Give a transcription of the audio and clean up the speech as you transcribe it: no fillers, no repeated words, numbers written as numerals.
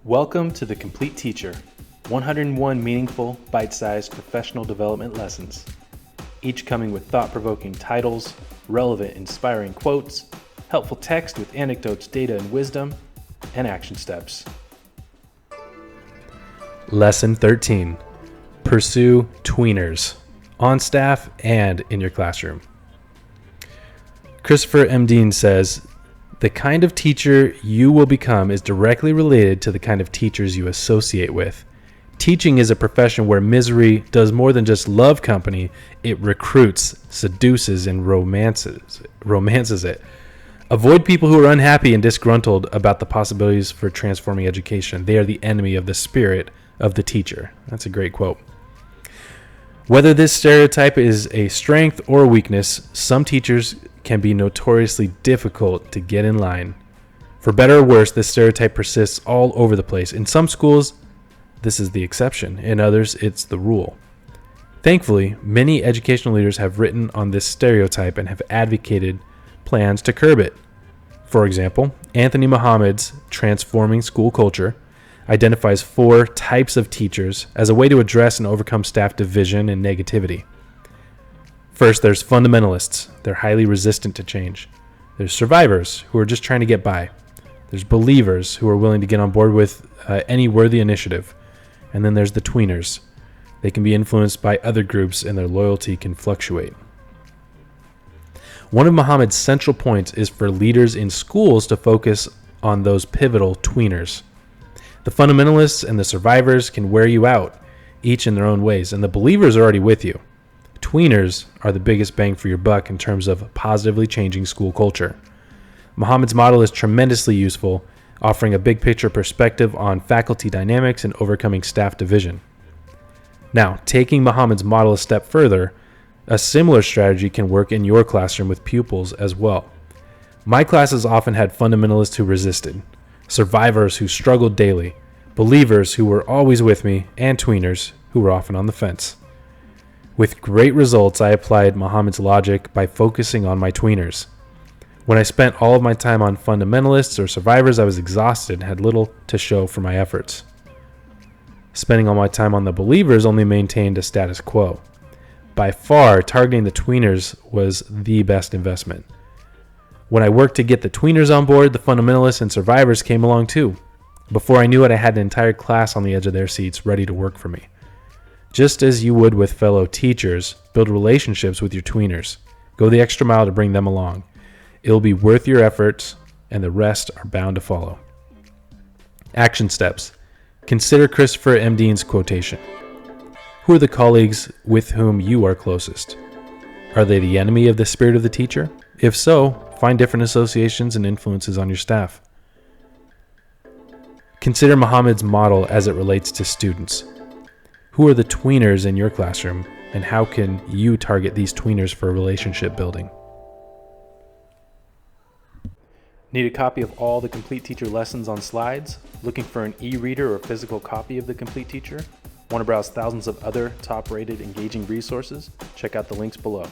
Welcome to The Complete Teacher, 101 meaningful, bite-sized professional development lessons, each coming with thought-provoking titles, relevant, inspiring quotes, helpful text with anecdotes, data, and wisdom, and action steps. Lesson 13. Pursue tweeners, on staff and in your classroom. Christopher M. Dean says, "The kind of teacher you will become is directly related to the kind of teachers you associate with. Teaching is a profession where misery does more than just love company. It recruits, seduces, and romances it. Avoid people who are unhappy and disgruntled about the possibilities for transforming education. They are the enemy of the spirit of the teacher." That's a great quote. Whether this stereotype is a strength or a weakness, some teachers can be notoriously difficult to get in line. For better or worse, this stereotype persists all over the place. In some schools, this is the exception. In others, it's the rule. Thankfully, many educational leaders have written on this stereotype and have advocated plans to curb it. For example, Anthony Mohammed's Transforming School Culture identifies 4 types of teachers as a way to address and overcome staff division and negativity. First, there's fundamentalists. They're highly resistant to change. There's survivors who are just trying to get by. There's believers who are willing to get on board with any worthy initiative. And then there's the tweeners. They can be influenced by other groups and their loyalty can fluctuate. One of Muhammad's central points is for leaders in schools to focus on those pivotal tweeners. The fundamentalists and the survivors can wear you out, each in their own ways, and the believers are already with you. Tweeners are the biggest bang for your buck in terms of positively changing school culture. Muhammad's model is tremendously useful, offering a big picture perspective on faculty dynamics and overcoming staff division. Now, taking Muhammad's model a step further, a similar strategy can work in your classroom with pupils as well. My classes often had fundamentalists who resisted, survivors who struggled daily, believers who were always with me, and tweeners who were often on the fence. With great results, I applied Muhammad's logic by focusing on my tweeners. When I spent all of my time on fundamentalists or survivors, I was exhausted and had little to show for my efforts. Spending all my time on the believers only maintained a status quo. By far, targeting the tweeners was the best investment. When I worked to get the tweeners on board, the fundamentalists and survivors came along too. Before I knew it, I had an entire class on the edge of their seats ready to work for me. Just as you would with fellow teachers, build relationships with your tweeners. Go the extra mile to bring them along. It'll be worth your efforts, and the rest are bound to follow. Action steps. Consider Christopher M. Dean's quotation. Who are the colleagues with whom you are closest? Are they the enemy of the spirit of the teacher? If so, find different associations and influences on your staff. Consider Muhammad's model as it relates to students. Who are the tweeners in your classroom, and how can you target these tweeners for relationship building? Need a copy of all the Complete Teacher lessons on slides? Looking for an e-reader or physical copy of the Complete Teacher? Want to browse thousands of other top-rated engaging resources? Check out the links below.